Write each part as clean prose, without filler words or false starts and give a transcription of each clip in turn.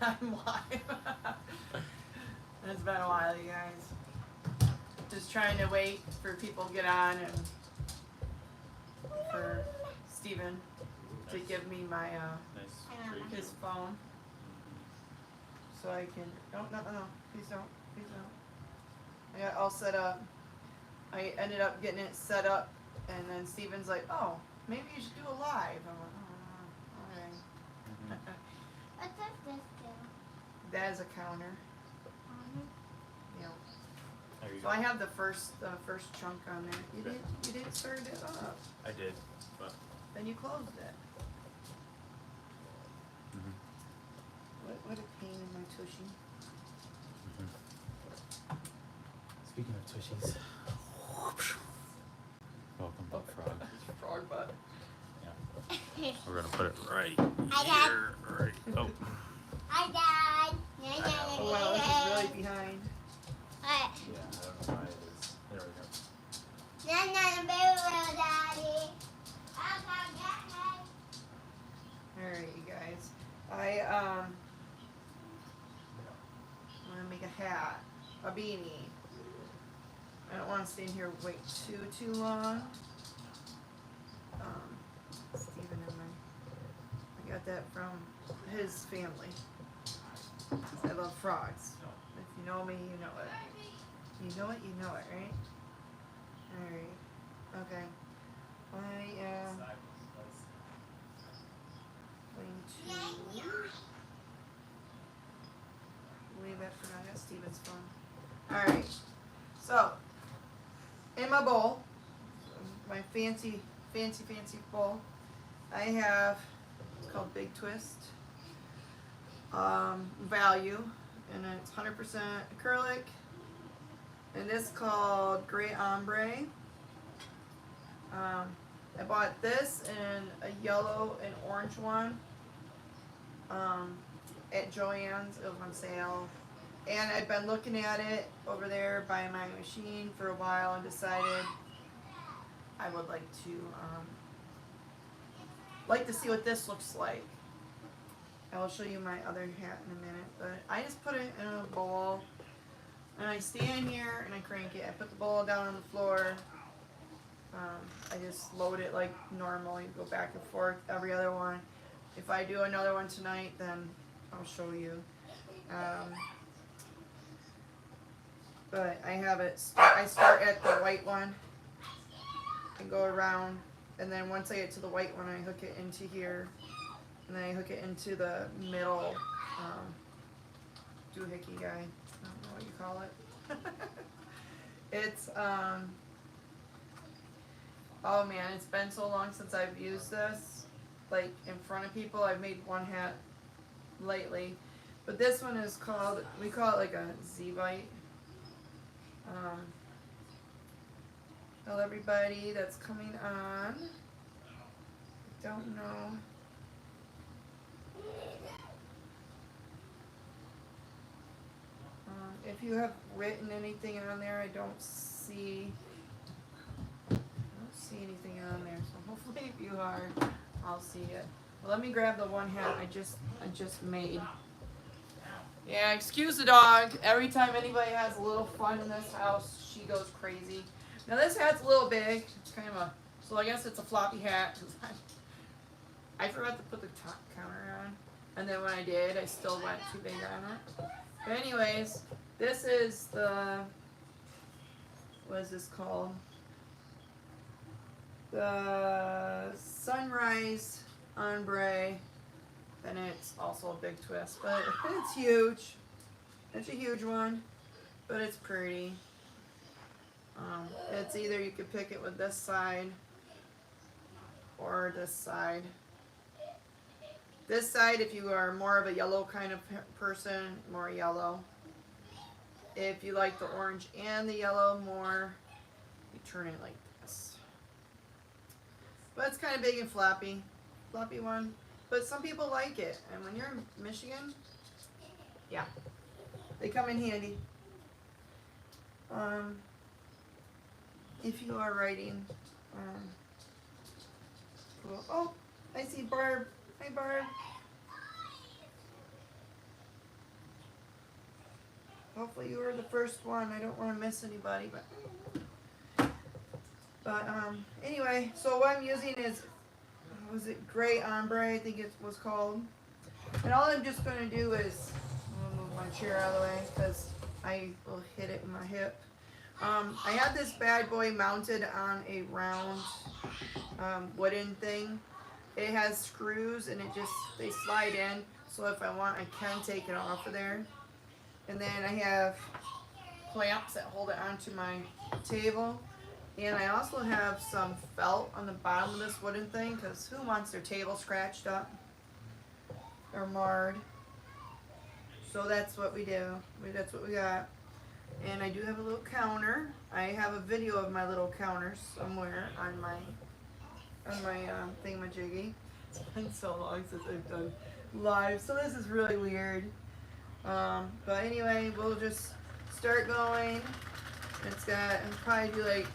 I'm live. It's been a while, you guys. Just trying to wait for people to get on and for Steven to give me my his phone so I can. No, please don't. I got it all set up. I ended up getting it set up, and then Steven's like, "Oh, maybe you should do a live." I'm like, "Oh, alright." What does this do? That is a counter. Yeah. There you So go. I have the first chunk on there. You didn't start it up. I did, but Then you closed it. What a pain in my tushy. speaking of tushies, welcome back, frog. Frog butt. Yeah, we're gonna put it right Hi, here. Right. Oh. Hi, Dad. Oh wow, this is really behind. What? Yeah, I don't know why it is. There we go. Daddy. Alright, you guys. I'm gonna make a hat, a beanie. I don't want to stay in here wait too long. Steven and I got that from his family. I love frogs. If you know me, you know it. You know it, right? Alright. Okay. I am going to leave that for now. I got Steven's phone. Alright. So, in my bowl, my fancy bowl, I have, it's called Big Twist, value, and it's 100% acrylic, and this is called Gray Ombre. I bought this in a yellow and orange one at Joann's. It was on sale. And I've been looking at it over there by my machine for a while and decided I would like to see what this looks like. I will show you my other hat in a minute, but I just put it in a bowl and I stand here and I crank it. I put the bowl down on the floor. I just load it like normal. You go back and forth every other one. If I do another one tonight, then I'll show you. But I have it, I start at the white one and go around, and then once I get to the white one, I hook it into here, and then I hook it into the middle doohickey guy. I don't know what you call it. It's, oh man, it's been so long since I've used this, like in front of people. I've made one hat lately, but this one is called, we call it like a Zcvtbye. Tell everybody that's coming on. I don't know. If you have written anything on there, I don't see anything on there. So hopefully, if you are, I'll see it. Well, let me grab the one hat I just made. Yeah, excuse the dog. Every time anybody has a little fun in this house, she goes crazy. Now this hat's a little big. It's kind of a, so I guess it's a floppy hat. I forgot to put the top counter on, and then when I did, I still went too big on it. But anyways, this is the, what is this called? The Sunrise Ombre. And it's also a big twist, but it's huge. It's a huge one, but it's pretty. It's either you could pick it with this side or this side. This side, if you are more of a yellow kind of person, more yellow. If you like the orange and the yellow more, you turn it like this. But it's kind of big and floppy one. But some people like it, and when you're in Michigan, yeah, they come in handy. If you are writing, cool. Oh, I see Barb. Hi, Barb. hopefully you were the first one. I don't want to miss anybody, but anyway, so what I'm using is, was it Gray Ombre, I think it was called. And all I'm just going to do is, I'm going to move my chair out of the way because I will hit it in my hip. I had this bad boy mounted on a round wooden thing. It has screws and they slide in, so if I want I can take it off of there. And then I have clamps that hold it onto my table. And I also have some felt on the bottom of this wooden thing, because who wants their table scratched up or marred? So that's what we do. That's what we got. And I do have a little counter. I have a video of my little counter somewhere on my thingamajiggy. It's been so long since I've done live, so this is really weird. But anyway, we'll just start going. It's got, I'll probably do like,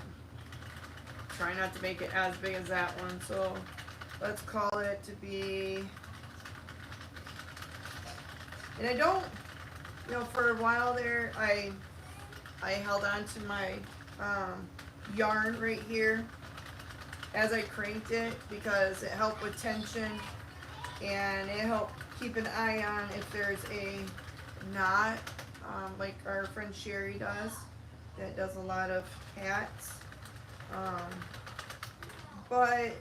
try not to make it as big as that one, so let's call it to be, and I don't, for a while there, I held on to my yarn right here as I cranked it because it helped with tension, and it helped keep an eye on if there's a knot, like our friend Sherry does, that does a lot of hats. But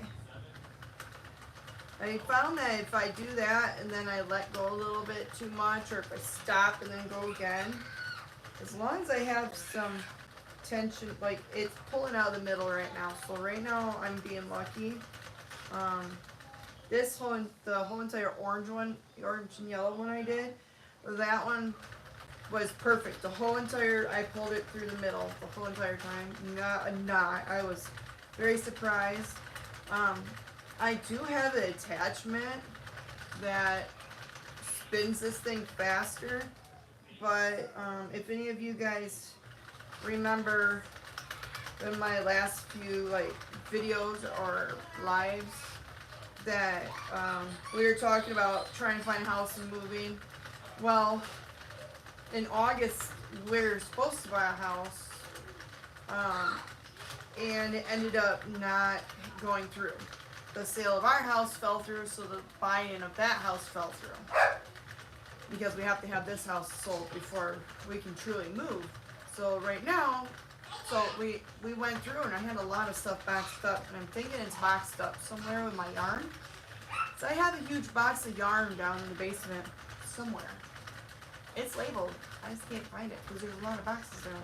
I found that if I do that and then I let go a little bit too much, or if I stop and then go again, as long as I have some tension, like it's pulling out of the middle right now. So right now I'm being lucky. The whole entire orange one, the orange and yellow one I did, that one was perfect. The whole entire, I pulled it through the middle the whole entire time. Not a knot. I was very surprised. I do have an attachment that spins this thing faster, but if any of you guys remember in my last few videos or lives that we were talking about trying to find a house and moving. Well, in August we're supposed to buy a house, and it ended up not going through. The sale of our house fell through, so the buy-in of that house fell through, because we have to have this house sold before we can truly move. So right now, we went through, and I had a lot of stuff boxed up, and I'm thinking it's boxed up somewhere with my yarn. So I have a huge box of yarn down in the basement somewhere. It's labeled. I just can't find it because there's a lot of boxes down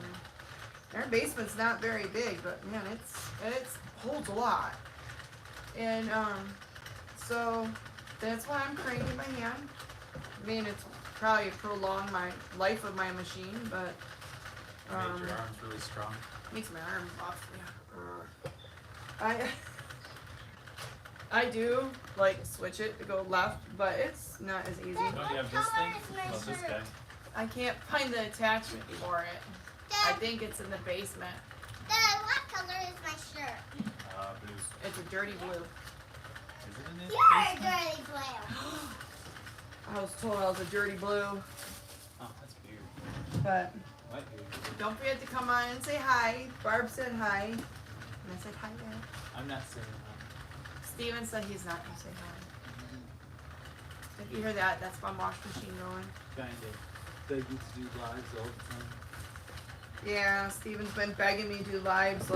there. Our basement's not very big, but man, it holds a lot. And so that's why I'm cranking my hand. I mean, it's probably prolonged my life of my machine, but Made your arms really strong. makes my arm off. Yeah. I do switch it to go left, but it's not as easy. Don't you have this thing? Oh, this guy. I can't find the attachment for it. I think it's in the basement. Dad, what color is my shirt? Blues. It's a dirty blue. Is it in this You're a basement? dirty blue. I was told I was a dirty blue, Oh, that's weird. but What weird? don't forget to come on and say hi. Barb said hi. And I said hi there. I'm not saying Steven said he's not going to say hi. If you hear that, that's my wash machine going. Kind of. They get to do lives all the time. Yeah, Steven's been begging me to do lives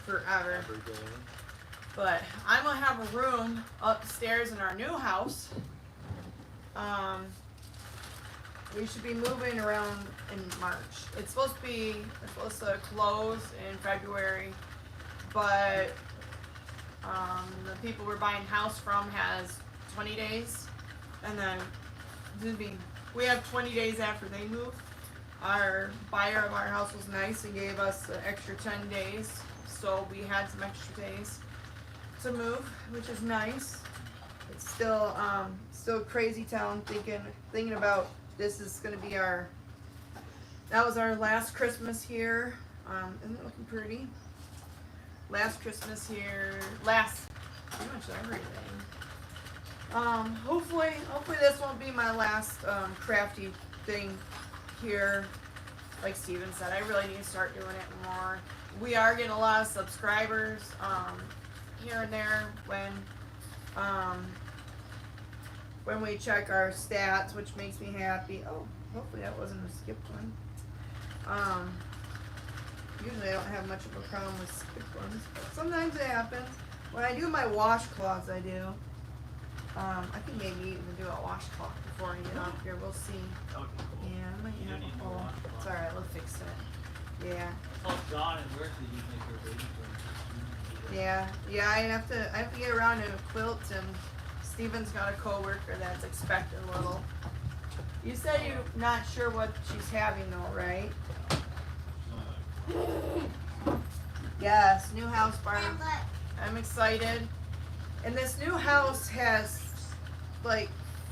forever. Every day. But I'm going to have a room upstairs in our new house. We should be moving around in March. It's supposed to close in February, but the people we're buying house from has 20 days, and then we have 20 days after they move. Our buyer of our house was nice and gave us an extra 10 days, so we had some extra days to move, which is nice. It's still crazy town, thinking about this is gonna be that was our last Christmas here. Isn't it looking pretty? Last Christmas here, pretty much everything. Hopefully this won't be my last crafty thing here. like Steven said, I really need to start doing it more. We are getting a lot of subscribers here and there when we check our stats, which makes me happy. Oh, hopefully that wasn't a skipped one. Usually I don't have much of a problem with skipped ones, but sometimes it happens. When I do my washcloths, I do. I can maybe even do a washcloth before I get off here. We'll see. That would be cool. Yeah, I might You have need a more hole. washcloth. It's alright, we'll fix it. Yeah. Oh, John and where did you make your baby from? Yeah, I have to get around to a quilt, and Steven's got a coworker that's expecting a little. You said you're not sure what she's having though, right? Yes, new house, Barb. And look, I'm excited. And this new house has like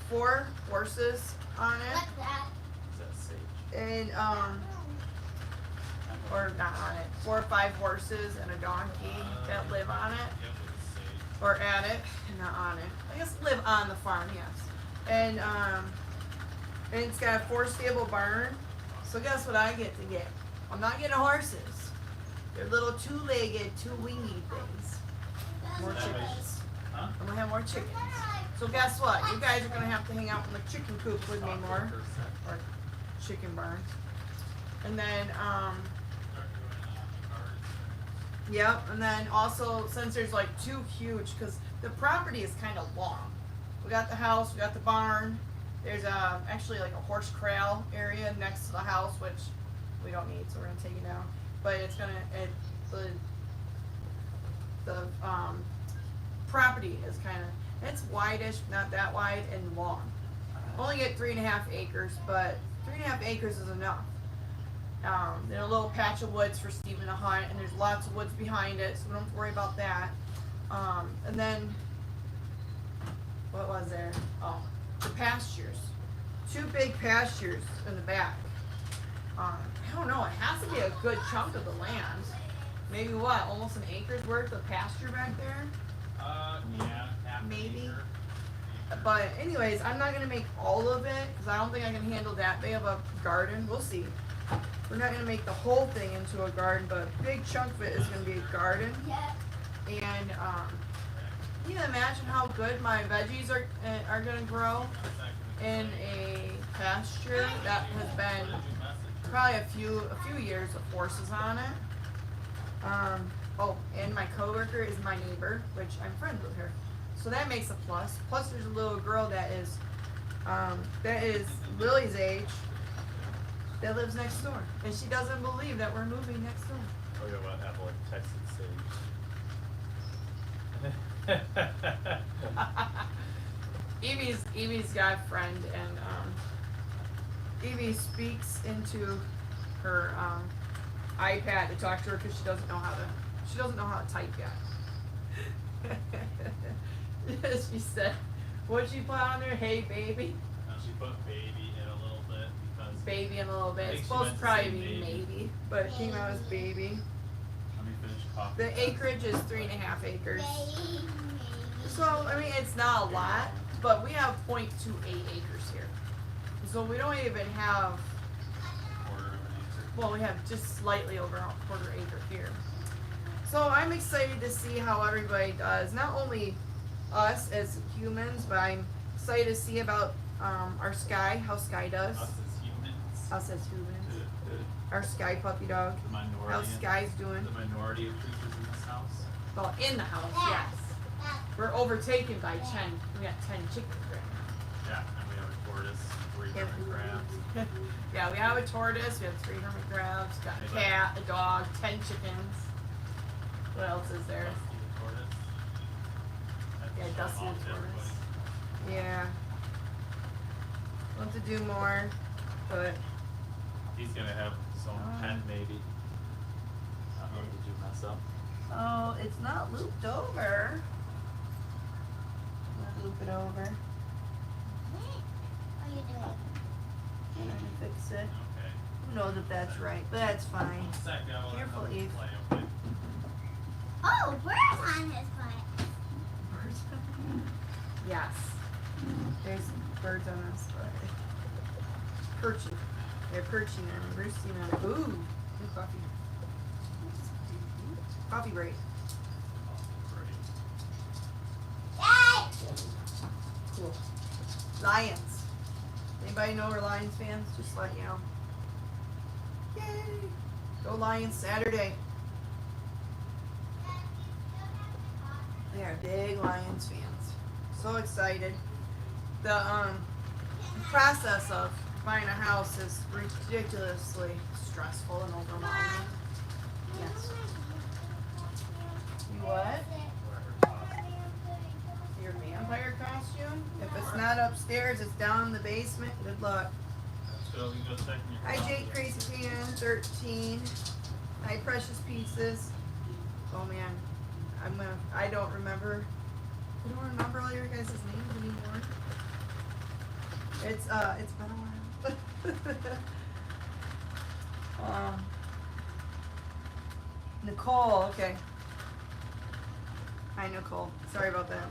4 horses on it. look that. Is that sage? And or not on it. 4 or 5 horses and a donkey that live on it. Yep, it's sage. Or at it, not on it. I guess live on the farm, yes. And it's got a 4 stable barn. So guess what I get to get? I'm not getting horses. They're little 2-legged, 2-wingy things. More That chickens. makes- Huh? I'm gonna have more chickens. So guess what? You guys are gonna have to hang out in the chicken coop with me more. Or chicken barn. And then, yep, and then also, since there's like 2 huge, because the property is kind of long. We got the house, we got the barn. There's actually like a horse corral area next to the house, which we don't need, so we're gonna take it down. But it's gonna, the property is kind of, it's wide-ish, not that wide, and long. Only get 3.5 acres, but 3.5 acres is enough. There's a little patch of woods for Steven to hunt, and there's lots of woods behind it, so we don't have to worry about that. And then, what was there? Oh, the pastures. 2 big pastures in the back. I don't know, it has to be a good chunk of the land. Maybe what, almost an acre's worth of pasture back there? Yeah, half an Maybe. acre. But anyways, I'm not gonna make all of it, because I don't think I can handle that big of a garden. We'll see. We're not gonna make the whole thing into a garden, but a big chunk of it is gonna be a garden. Yeah. And can you imagine how good my veggies are gonna grow in a pasture that has been probably a few years of horses on it. Oh, and my coworker is my neighbor, which I'm friends with her, so that makes a plus. Plus, there's a little girl that is Lily's age that lives next door, and she doesn't believe that we're moving next door. Oh, yeah, what, have like Texas sage. Evie's got a friend, and Evie speaks into her iPad to talk to her because she doesn't know how to type yet. She said, what'd she put on there? Hey baby. No, she put baby in a little bit because. Baby in a little bit. I It's think she supposed meant to to probably say be maybe. maybe, but it came out as baby. Let me finish coffee. The acreage is 3.5 acres. Maybe. So, I mean, it's not a lot, but we have 0.28 acres here. So we don't even have, Quarter of an acre. well, we have just slightly over a quarter acre here. So I'm excited to see how everybody does. Not only us as humans, but I'm excited to see about our Sky, how Sky does. Us as humans. Us as humans. Our Sky puppy dog. The minority. How Sky's doing. The minority of creatures in this house. Well, in the house, yes. We're overtaken by 10. We got 10 chickens right now. Yeah, and we have a tortoise, 3 hermit crabs. Yeah, we have a tortoise, we have 3 hermit crabs, got a Anybody? cat, a dog, 10 chickens. What else is there? Dusty the tortoise. That's Yeah, shown Dusty off the to tortoise. everybody. Yeah. Want to do more, but He's gonna have his own pen maybe. Did you mess up? oh, it's not looped over. Not loop it over. What are you doing? Trying to fix it. Okay. Who knows if that's right, but that's fine. One sec, I will Careful, let him Eve. play, okay? Oh, birds on his butt. Birds. Yes. There's birds on us, but perching. They're perching on it, roosting on it. Ooh, new coffee. Coffee break. Cool. Lions. Anybody know we're Lions fans? Just let you know. Yay! Go Lions Saturday. They are big Lions fans. So excited. The process of buying a house is ridiculously stressful and overwhelming. Yes. You what? Your vampire costume? If it's not upstairs, it's down in the basement. Good luck. So we go second your Hi coffee. Jake Crazy Pan 13. Hi Precious Pieces. Oh man, I don't remember all your guys' names anymore. It's been a while. Nicole, okay. Hi Nicole. Sorry about that.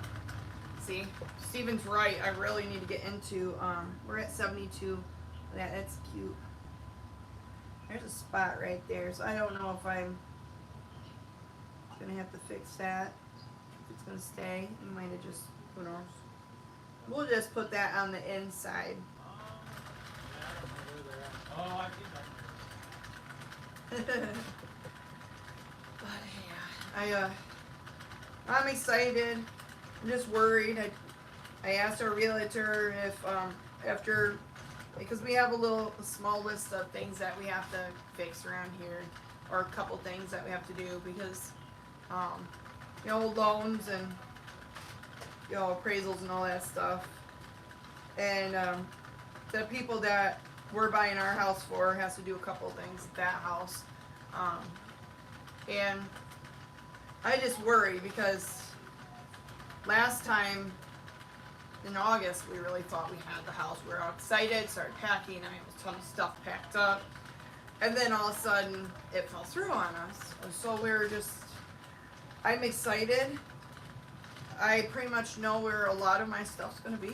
See? Steven's right. I really need to get into we're at 72. That's cute. There's a spot right there, so I don't know if I'm gonna have to fix that. If it's gonna stay. You might have just, who knows. We'll just put that on the inside. Oh, I think But yeah, I'm excited. I'm just worried. I asked our realtor if after, because we have a small list of things that we have to fix around here, or a couple things that we have to do because loans and appraisals and all that stuff. And the people that we're buying our house for has to do a couple of things at that house. And I just worry because last time in August we really thought we had the house. We were all excited, started packing, I had a ton of stuff packed up. And then all of a sudden it fell through on us. So I'm excited. I pretty much know where a lot of my stuff's gonna be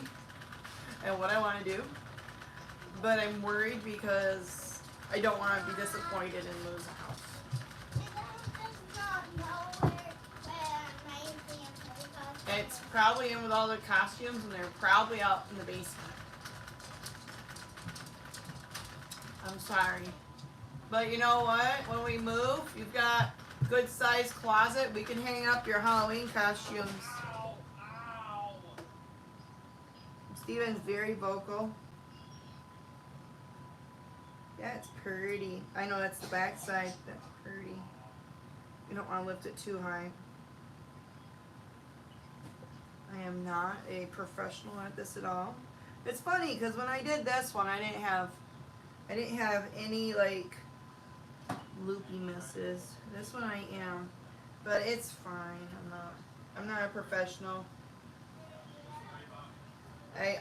and what I wanna do. But I'm worried because I don't want to be disappointed and lose a house. It's probably in with all the costumes and they're probably out in the basement. I'm sorry. But you know what? When we move, you've got a good sized closet. We can hang up your Halloween costumes. Steven's very vocal. Yeah, it's pretty. I know that's the back side. That's pretty. You don't want to lift it too high. I am not a professional at this at all. It's funny because when I did this one, I didn't have any like loopy misses. This one I am, but it's fine. I'm not a professional.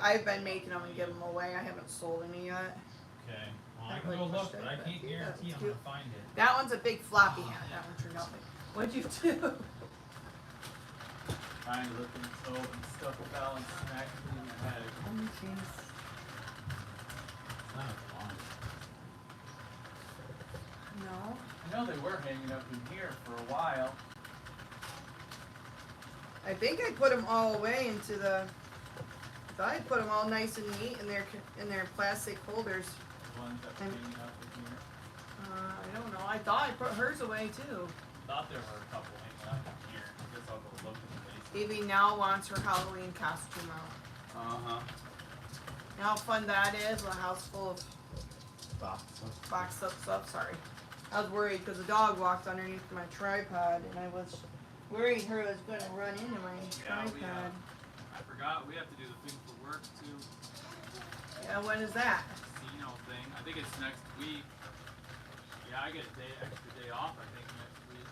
I've been making them and giving them away. I haven't sold any yet. Okay. Well, I can go look, but I can't guarantee I'm gonna find it. That one's a big floppy hat. That one turned out big. What'd you do? Trying to look in the stove and stuff fell and smacked me in the head. Oh, jeez. It's not fun. No. I know they were hanging up in here for a while. I think I put them all away into the. I thought I put them all nice and neat in their plastic holders. The ones that were hanging up in here. I don't know. I thought I put hers away too. Thought there were a couple hanging up in here. I guess I'll go look in the basement. Evie now wants her Halloween costume out. Uh-huh. You know how fun that is? A house full of boxed up stuff. Sorry. I was worried because the dog walked underneath my tripod and I was worried her was going to run into my tripod. I forgot we have to do the thing for work too. Yeah, when is that? Casino thing. I think it's next week. Yeah, I get extra day off I think next week.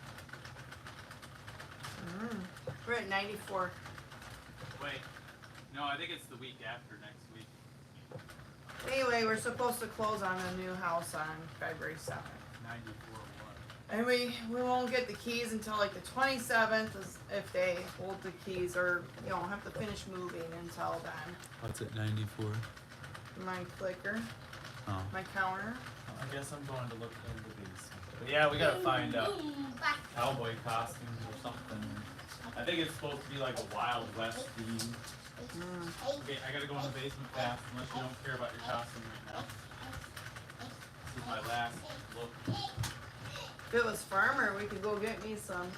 We're at 94. Wait. No, I think it's the week after next week. Anyway, we're supposed to close on a new house on February 7th. 94 what? And we won't get the keys until like the 27th if they hold the keys or, have to finish moving until then. What's at 94? My clicker. Oh. my counter. I guess I'm going to look into these. But yeah, we gotta find cowboy costumes or something. I think it's supposed to be like a Wild West theme. Okay, I gotta go in the basement fast unless you don't care about your costume right now. This is my last look. If it was farmer, we could go get me some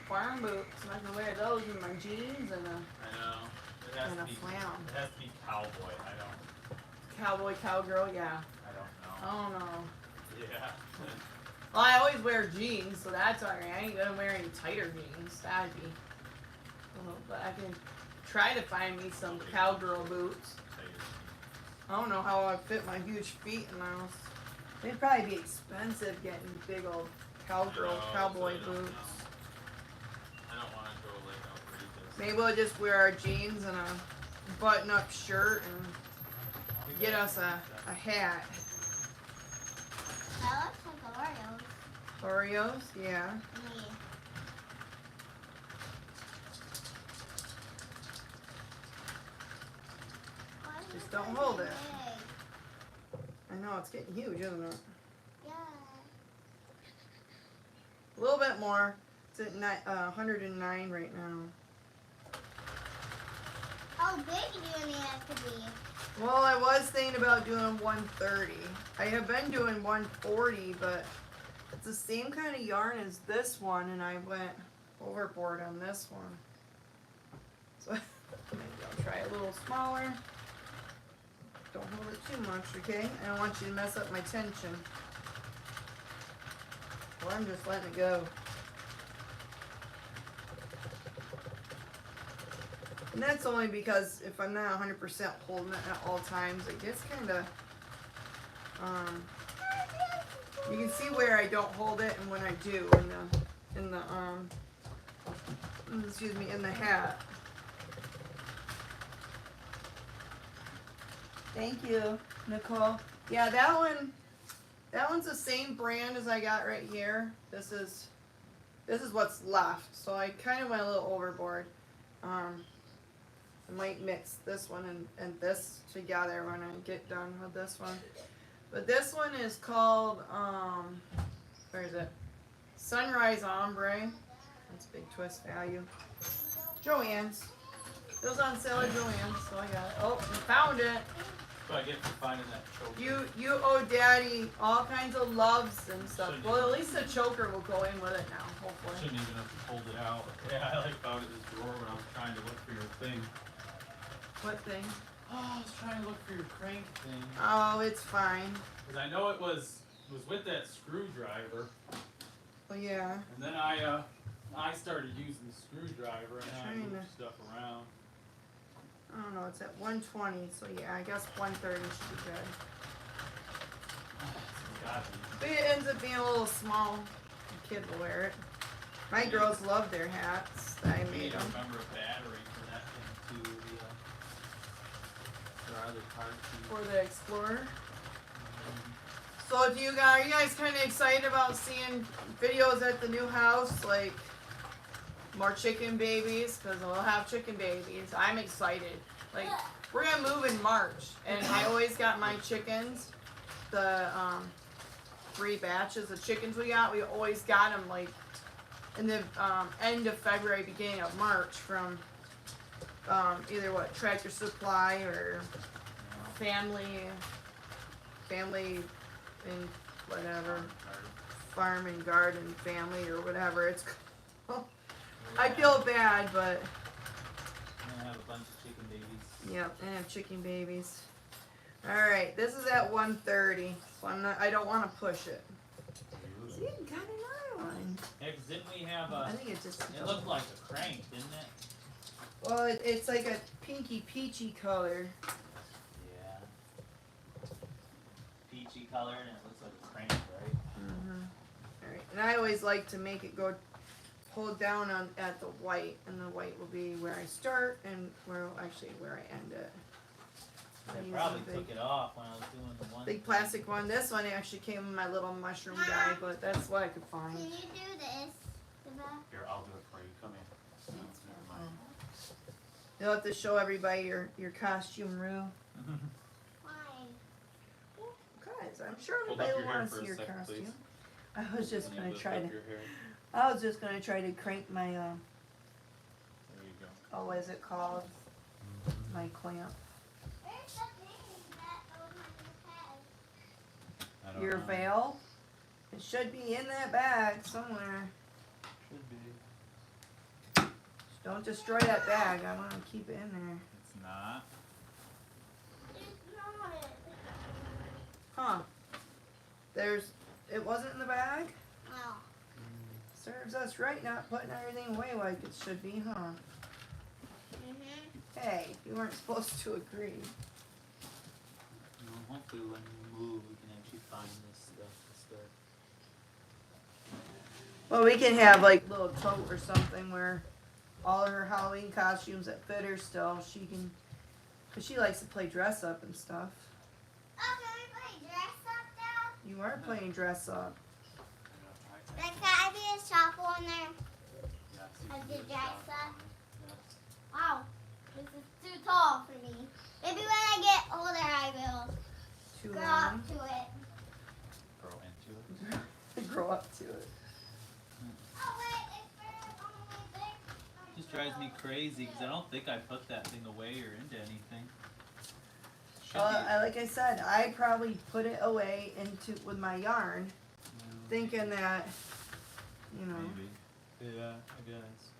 farm boots, and I can wear those with my jeans and a I know. It has and to a be flannel. It has to be cowboy. I don't Cowboy, cowgirl, yeah. I don't know. Oh no. Yeah. Well, I always wear jeans, so that's alright. I ain't gonna wear any tighter jeans. That'd be. But I can try to find me some cowgirl boots. I don't know how I fit my huge feet in those. They'd probably be expensive getting big old cowboy boots. I don't want to go like outrageous. Maybe we'll just wear our jeans and a button-up shirt and get us a hat. That looks like Oreos. Oreos, yeah. Me. Why is Just it don't so hold it. big? I know, it's getting huge, isn't it? Yeah. A little bit more. It's at 109 right now. How big do you need it to be? Well, I was thinking about doing 130. I have been doing 140, but it's the same kind of yarn as this one, and I went overboard on this one. So maybe I'll try a little smaller. Don't hold it too much, okay? I don't want you to mess up my tension. Or I'm just letting it go. And that's only because if I'm not 100% holding it at all times, it gets kind of, you can see where I don't hold it and when I do in the hat. Thank you, Nicole. Yeah, that one's the same brand as I got right here. This is what's left. So I kind of went a little overboard. I might mix this one and this together when I get done with this one. But this one is called, where is it? Sunrise Ombre. That's a big twist value. Joann's. It was on sale at Joann's, so I got it. Oh, I found it. So I get for finding that choker. You owe Daddy all kinds of loves and stuff. Well, at least the choker will go in with it now, hopefully. Shouldn't even have pulled it out. Yeah, I like found it in this drawer when I was trying to look for your thing. What thing? Oh, I was trying to look for your crank thing. Oh, it's fine. Because I know it was with that screwdriver. Oh yeah. And then I started using the screwdriver and I moved stuff around. I don't know, it's at 120, so yeah, I guess 130 should be good. But it ends up being a little small. The kid will wear it. My girls love their hats that I made them. I remember a battery for that thing too. There are other parts. For the Explorer. So are you guys kind of excited about seeing videos at the new house? Like more chicken babies? Because we'll have chicken babies. I'm excited. Like, we're going to move in March. And I always got my chickens. The 3 batches of chickens we always got them like in the end of February, beginning of March from either Tractor Supply or family and whatever, farm and garden family or whatever it's called. I feel bad, but I have a bunch of chicken babies. yep, I have chicken babies. All right, this is at 130, so I don't want to push it. See, you got another one. Yeah, 'cause didn't we have I think it just. it looked like a crank, didn't it? Well, it's like a pinky peachy color. Yeah. Peachy color and it looks like a crank, right? All right, and I always like to make it go, hold down at the white, and the white will be where I start and where I end it. I use probably a took it off when I was doing the one. big plastic one. This one actually came in my little mushroom guy, but that's what I could find. Can you do this? Here, I'll do it for you. Come here. Never mind. You'll have to show everybody your costume, Rue. Why? Cause I'm sure Hold up anybody your hair wants for a your second, costume. please. I was just When you gonna lift try up to. your hair. I was just gonna try to crank my There you go. oh, what is it called? My clamp. Where's the thing that goes on your head? I don't Your know. veil. It should be in that bag somewhere. Should be. Just don't destroy that bag. I want to keep it in there. It's not. It's not it. Huh? It wasn't in the bag. No. Serves us right not putting everything away like it should be, huh? Hey, you weren't supposed to agree. No, hopefully when we move, we can actually find this stuff instead. Well, we can have like a little tote or something where all of her Halloween costumes that fit her still, she can, cause she likes to play dress up and stuff. Oh, can we play dress up now? You are playing dress up. Like, can I be a shuffle in there? Yeah, I so you did can dress shop up. on it. Wow, this is too tall for me. Maybe when I get older, I will Too grow long. up to it. Yeah. Grow into it. Grow up to it. Oh, wait, it's for only big. Just drives me crazy because I don't think I put that thing away or into anything. Should Like I said, I probably put it away with my yarn, thinking that, you know. Maybe. Yeah, I guess.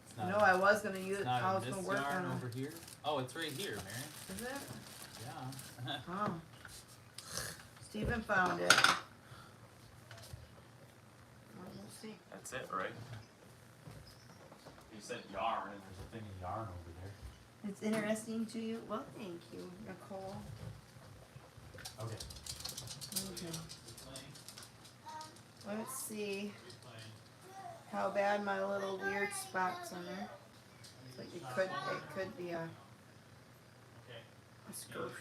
It's not No, I was gonna use it's it. not I in was this gonna work yarn on over here. Oh, it's right here, Mary. Is it? Yeah. Oh. Stephen found it. Well, we'll see. That's it, right? You said yarn, and there's a thing of yarn over there. It's interesting to you. Well, thank you, Nicole. Okay. Okay. Let's see how bad my little weird spots on there. It's like it could be a skirt.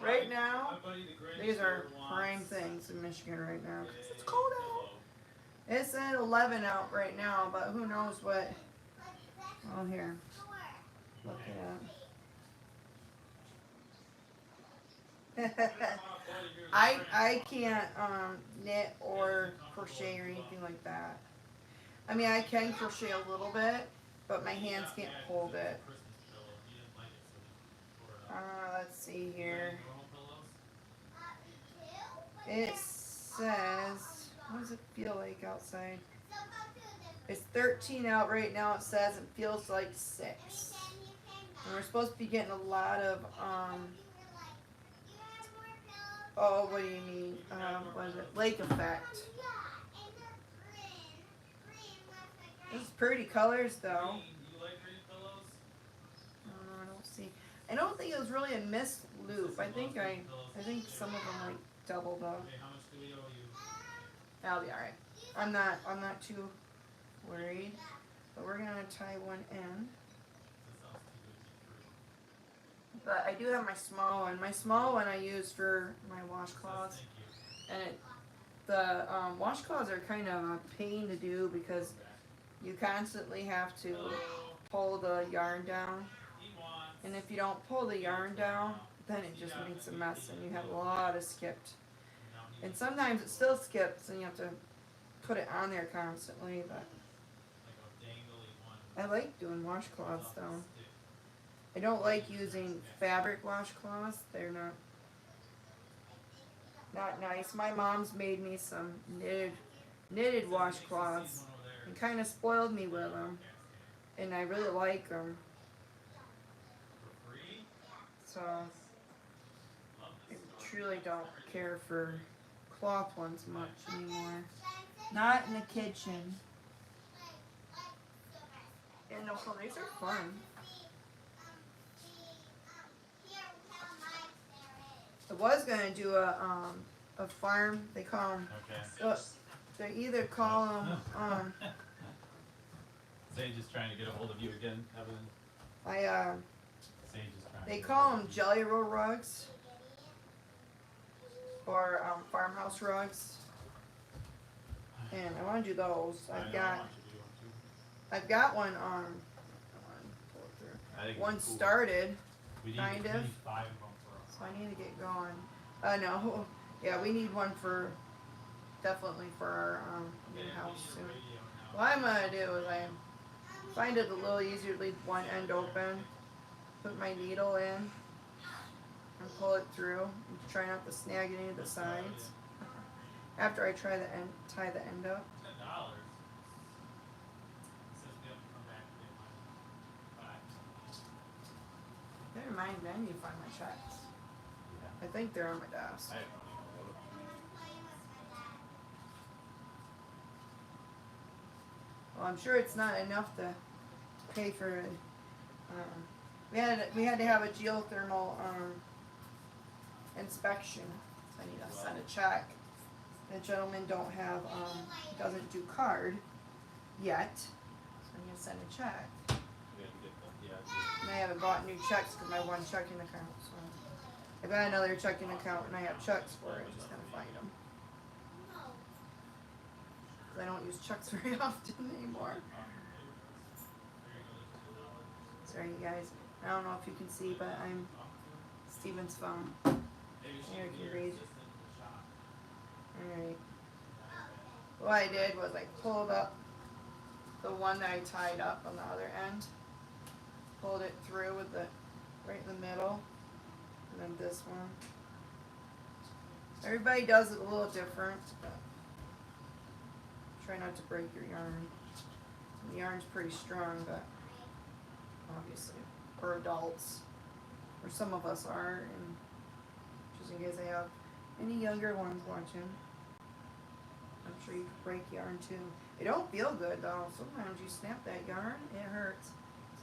Right now, these are prime things in Michigan right now. 'Cause it's cold out. It's at 11 out right now, but who knows what. Oh, here. Look at that. I can't knit or crochet or anything like that. I mean, I can crochet a little bit, but my hands can't hold it. Let's see here. It says, what does it feel like outside? It's 13 out right now. It says it feels like 6. And we're supposed to be getting a lot of oh, what do you mean? What is it? Lake effect. These pretty colors, though. I don't see. I don't think it was really a missed loop. I think some of them like doubled up. That'll be all right. I'm not too worried. But we're gonna tie one end. But I do have my small one. My small one I use for my washcloths, and the washcloths are kind of a pain to do because you constantly have to pull the yarn down, and if you don't pull the yarn down, then it just makes a mess, and you have a lot of skipped. And sometimes it still skips, and you have to put it on there constantly. But I like doing washcloths though. I don't like using fabric washcloths. They're not nice. My mom's made me some knitted washcloths and kind of spoiled me with them, and I really like them. So I truly don't care for cloth ones much anymore. Not in the kitchen. And no, these are fun. I was gonna do a farm. They call them. Okay. They either call them. Sage is trying to get a hold of you again, Evelyn. Sage is trying. They call them jelly roll rugs or farmhouse rugs, and I want to do those. I've got one. One started. We We need, Kind we of. need 5 of them for us. So I need to get going. No. Yeah, we need one for, definitely for our new house soon. What I'm gonna do is I find it a little easier to leave one end open, put my needle in, and pull it through, and try not to snag any of the sides. After I tie the end up. $10. Says we have to come back and get mine. Never mind, then you find my checks. Yeah. I think they're on my desk. I have no idea. Well, I'm sure it's not enough to pay for it. We had to have a geothermal inspection. So I need to send a check. The gentleman doesn't do card yet. So I need to send a check. We have to get the, yeah. And I haven't bought new checks because my one checking account. So I got another checking account and I have checks for it. Just gotta find them. I don't use checks very often anymore. Sorry, you guys. I don't know if you can see, but I'm Steven's phone. Here, you can read. Alright. What I did was I pulled up the one that I tied up on the other end. Pulled it through with the right in the middle. And then this one. Everybody does it a little different. But try not to break your yarn. The yarn's pretty strong, but obviously for adults, or some of us are, and just in case I have any younger ones watching, I'm sure you could break yarn too. It don't feel good though. Sometimes you snap that yarn, it hurts.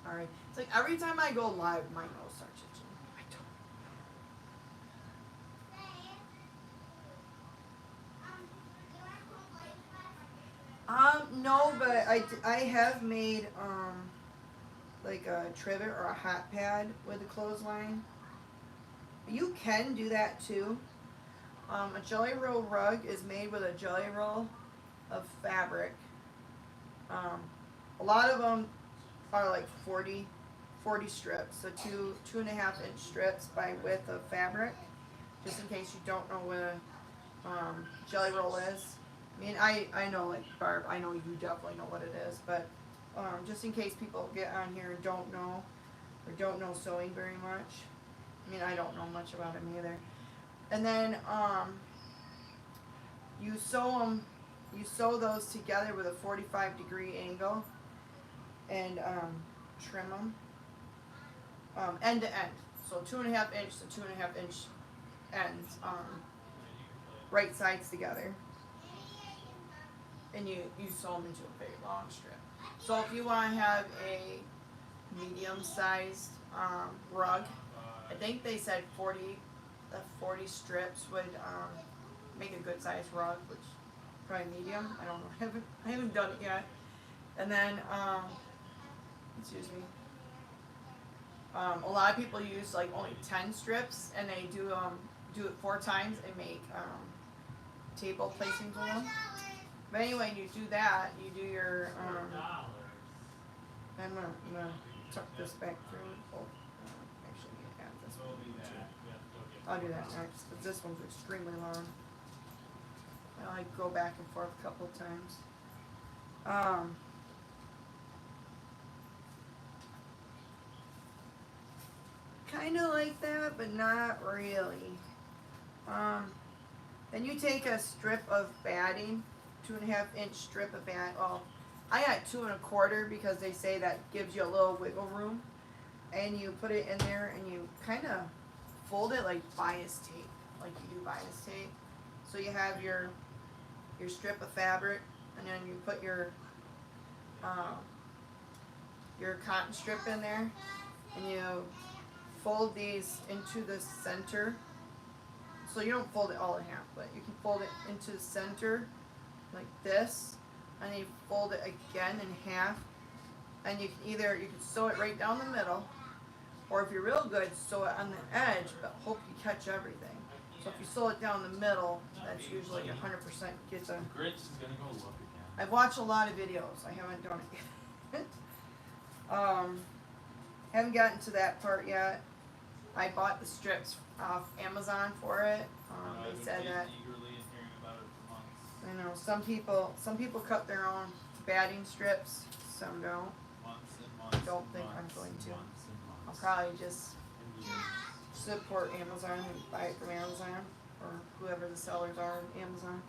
Sorry. It's like every time I go live, my nose starts itching. I don't. No, but I have made like a trivet or a hot pad with a clothesline. You can do that too. A jelly roll rug is made with a jelly roll of fabric. A lot of them are like 40 strips, so 2.5 inch strips by width of fabric. Just in case you don't know what a jelly roll is. I mean, I know, like Barb, I know you definitely know what it is, but just in case people get on here and don't know, or don't know sewing very much. I mean, I don't know much about them either. And then you sew those together with a 45-degree angle, and trim them end to end. So 2.5 inch to 2.5 inch ends, right sides together. And you sew them into a very long strip. So if you want to have a medium-sized rug, I think they said 40 strips would make a good sized rug, which probably medium. I don't know. I haven't done it yet. And then excuse me. A lot of people use like only 10 strips, and they do it 4 times and make table placings with them. But anyway, you do that. You do your. I'm gonna tuck this back through. Oh, actually, add this one too. I'll do that next, but this one's extremely long. I like go back and forth a couple times. Kind of like that, but not really. Then you take a strip of batting, 2.5 inch strip of batting. Well, I got 2 1/4 because they say that gives you a little wiggle room. And you put it in there and you kind of fold it like bias tape, like you do bias tape. So you have your strip of fabric, and then you put your cotton strip in there, and you fold these into the center. So you don't fold it all in half, but you can fold it into the center like this, and then you fold it again in half, and you can sew it right down the middle, or if you're real good, sew it on the edge, but hope you catch everything. So if you sew it down the middle, that's usually 100% gets a. Grinch is gonna go look again. I've watched a lot of videos. I haven't done it yet. Haven't gotten to that part yet. I bought the strips off Amazon for it. They said that, eagerly and hearing about it for months. I know, some people cut their own batting strips, some don't. Months and months. Don't and think months I'm going to. Months and I'll months. probably just And years. support Amazon and buy it from Amazon, or whoever the sellers are on Amazon.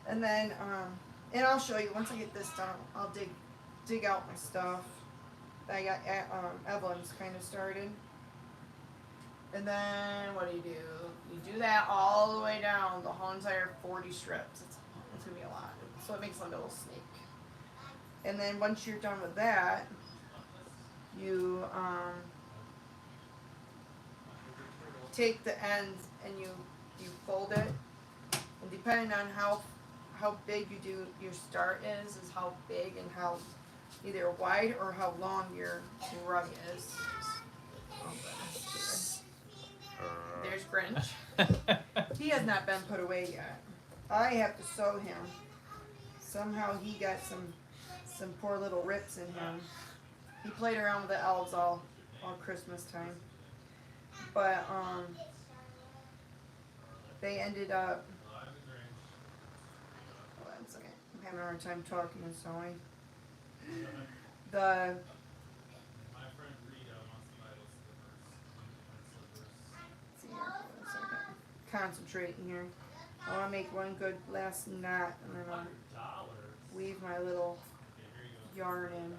And then, and I'll show you, once I get this done, I'll dig out my stuff. I got, Evelyn's kind of started. And then, what do? You do that all the way down, the whole entire 40 strips. It's gonna be a lot. So it makes like a little snake. And then once you're done with that, you, take the ends and you fold it. And depending on how big you do your start is how big and how either wide or how long your rug is. Oh, goodness. There's Grinch. He has not been put away yet. I have to sew him. Somehow he got some poor little rips in him. He played around with the elves all Christmas time. But they ended up, hold on a second, I'm having a hard time talking and sewing. The, My friend Rita wants to buy those slippers. let's see here, hold on a second. Concentrating here. I want to make one good last knot and then I'll $100. weave my little Okay, here you go. yarn in.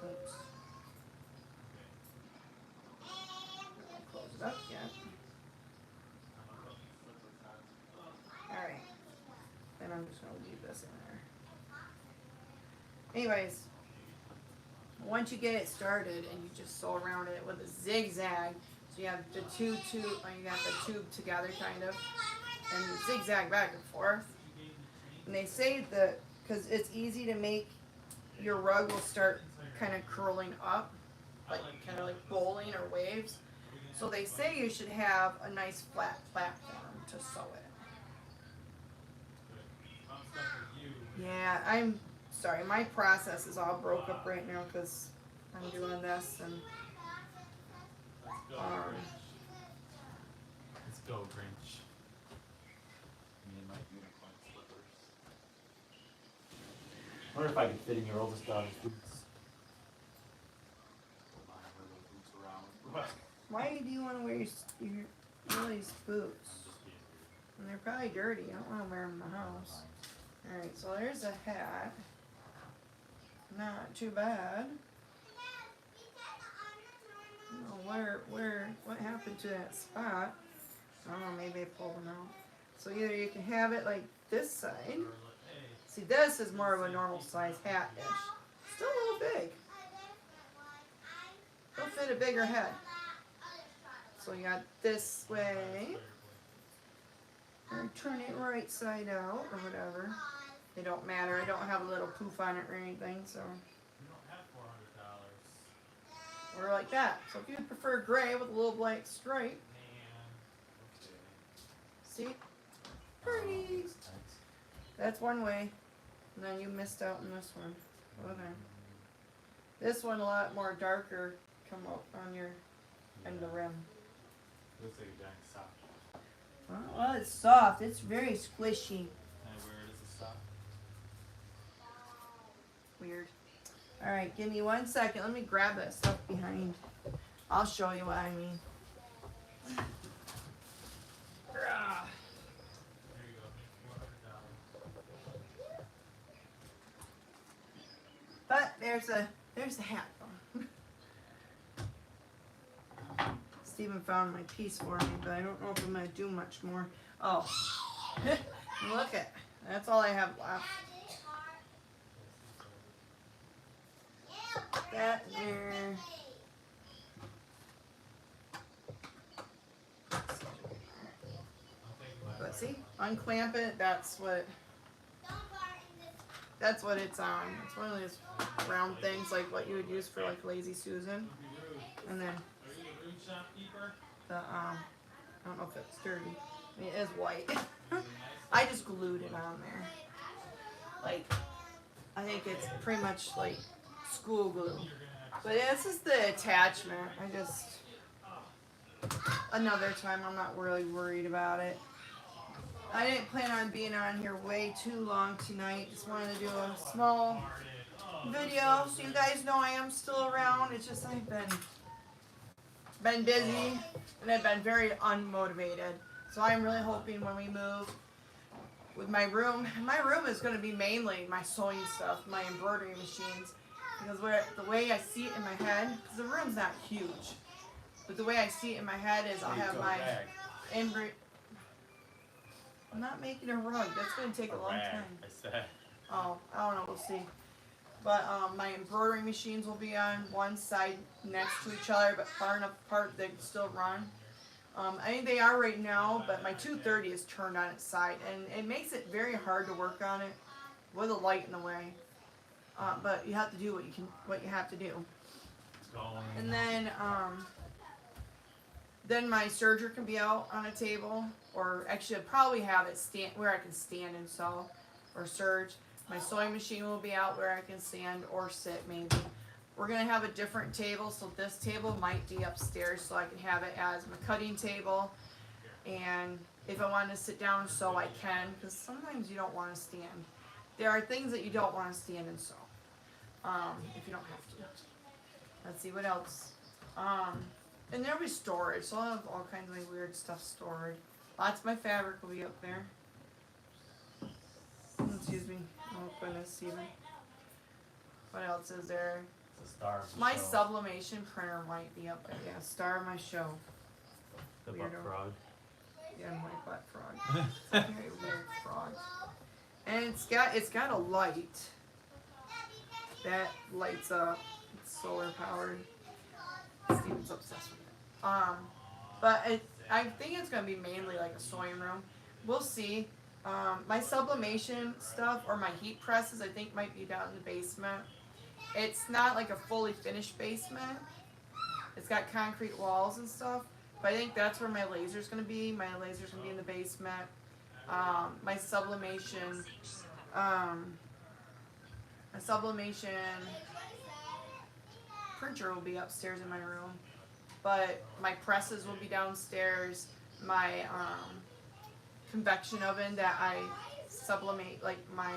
Oops. Close it up yet. Alright. Then I'm just going to leave this in there. Anyways, once you get it started and you just sew around it with a zigzag, so you have the you got the tube together kind of, and you zigzag back and forth. And they say that because it's easy to make, your rug will start kind of curling up, like kind of like bowling or waves. So they say you should have a nice flat platform to sew it. Yeah, I'm sorry, my process is all broke up right now because I'm doing this and Let's go, Grinch. Me and my unicorn slippers. I wonder if I could fit in your oldest daughter's boots. Hold on, I wear those boots around. why do you want to wear your Lily's boots? I'm just being weird. And they're probably dirty. I don't want to wear them in the house. Alright, so there's a hat. Not too bad. What happened to that spot? I don't know, maybe I pulled them out. So either you can have it like this side. See, this is more of a normal size hat-ish. Still a little big. It'll fit a bigger head. So you got this way. Or turn it right side out, or whatever. It don't matter. I don't have a little poof on it or anything, so. You don't have $400. Or like that. So if you prefer gray with a little black stripe, Man. Okay. see? Pretty. That's one way. And then you missed out on this one. Okay. This one a lot more darker come up on your end of the rim. Looks like a giant sock. Well, it's soft. It's very squishy. Can I wear it as a sock? Weird. Alright, give me 1 second. Let me grab that stuff behind. I'll show you what I mean. Ah. There you go. $400. But there's the hat. Steven found my piece for me, but I don't know if I'm gonna do much more. Oh, look at, that's all I have left. That there. But see, unclamp it. That's what it's on. It's one of those round things like what you would use for like Lazy Susan. And then Are you a room shopkeeper? the I don't know if it's dirty. I mean, it is white. I just glued it on there. Like, I think it's pretty much like school glue. But this is the attachment. I just another time. I'm not really worried about it. I didn't plan on being on here way too long tonight. Just wanted to do a small video so you guys know I am still around. It's just I've been busy and I've been very unmotivated. So I'm really hoping when we move with my room is going to be mainly my sewing stuff, my embroidery machines, because the way I see it in my head, because the room's not huge, but the way I see it in my head is I'll have my embroidery. I'm not making a rug. That's going to take a long time. I said. Oh, I don't know. We'll see. But my embroidery machines will be on one side next to each other, but far enough apart they can still run. I think they are right now, but my 230 is turned on its side, and it makes it very hard to work on it with a light in the way. But you have to do what you have to do. And then my serger can be out on a table, or actually I'll probably have it stand where I can stand and sew or serge. My sewing machine will be out where I can stand or sit maybe. We're going to have a different table, so this table might be upstairs so I can have it as my cutting table. And if I want to sit down and sew, I can, because sometimes you don't want to stand. There are things that you don't want to stand and sew, if you don't have to. Let's see, what else? And there'll be storage, so I'll have all kinds of weird stuff stored. Lots of my fabric will be up there. Excuse me. Oh goodness, Steven. What else is there? The star of the My show. sublimation printer might be up there. Yeah, star of my show. The Weirdo. butt frog. Yeah, my butt frog. It's a very weird frog. And it's got a light that lights up. It's solar powered. Steven's obsessed with it. But I think it's gonna be mainly like a sewing room. We'll see. My sublimation stuff or my heat presses I think might be down in the basement. It's not like a fully finished basement. It's got concrete walls and stuff, but I think that's where my laser's gonna be. My laser's gonna be in the basement. My sublimation printer will be upstairs in my room, but my presses will be downstairs. My convection oven that I sublimate like my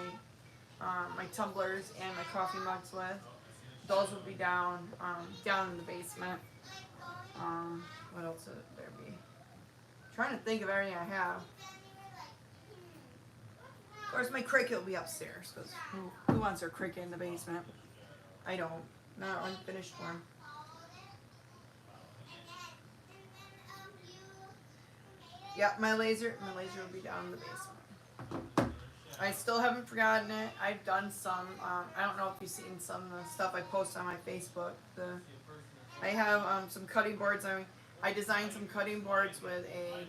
tumblers and my coffee mugs with, those will be down in the basement. What else would there be? I'm trying to think of everything I have. Of course, my cricket will be upstairs, because who wants their cricket in the basement? I don't. Not an unfinished one. Yeah, my laser will be down in the basement. I still haven't forgotten it. I've done some. I don't know if you've seen some of the stuff I post on my Facebook. I have some cutting boards. I designed some cutting boards with a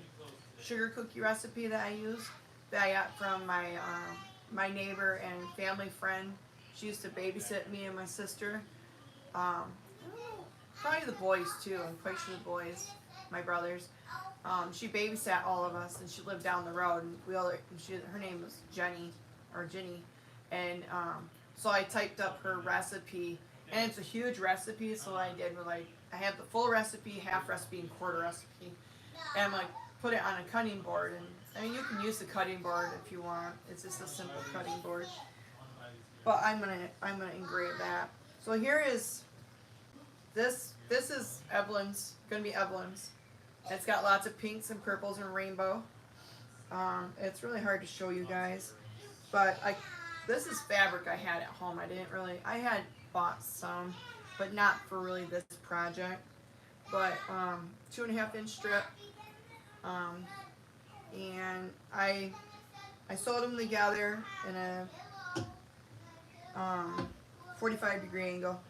sugar cookie recipe that I use that I got from my neighbor and family friend. She used to babysit me and my sister. Probably the boys too. I'm quite sure the boys, my brothers. She babysat all of us, and she lived down the road. And her name was Jenny, and so I typed up her recipe, and it's a huge recipe. So what I did was I have the full recipe, half recipe, and quarter recipe, and put it on a cutting board. And I mean, you can use the cutting board if you want. It's just a simple cutting board. But I'm gonna engrave that. So here is this. This is Evelyn's. Gonna be Evelyn's. It's got lots of pinks and purples and rainbow. It's really hard to show you guys, but this is fabric I had at home. I had bought some, but not for really this project. But 2.5 inch strip, and I sewed them together in a 45-degree angle,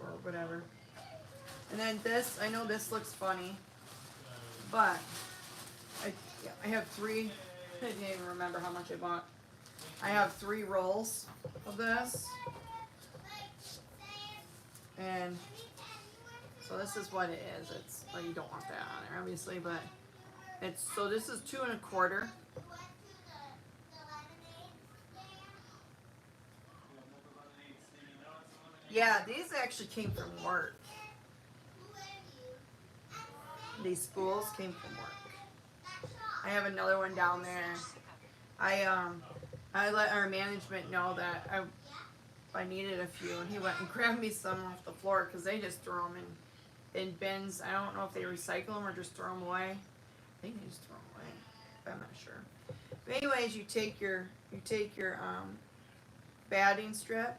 or whatever. And then this, I know this looks funny, but I have 3, I didn't even remember how much I bought. I have 3 rolls of this, and so this is what it is. It's, well, you don't want that on there obviously, but so this is 2 1/4. Yeah, these actually came from work. These spools came from work. I have another one down there. I let our management know that I needed a few, and he went and grabbed me some off the floor because they just throw them in bins. I don't know if they recycle them or just throw them away. I think they just throw them away. I'm not sure. But anyways, you take your batting strip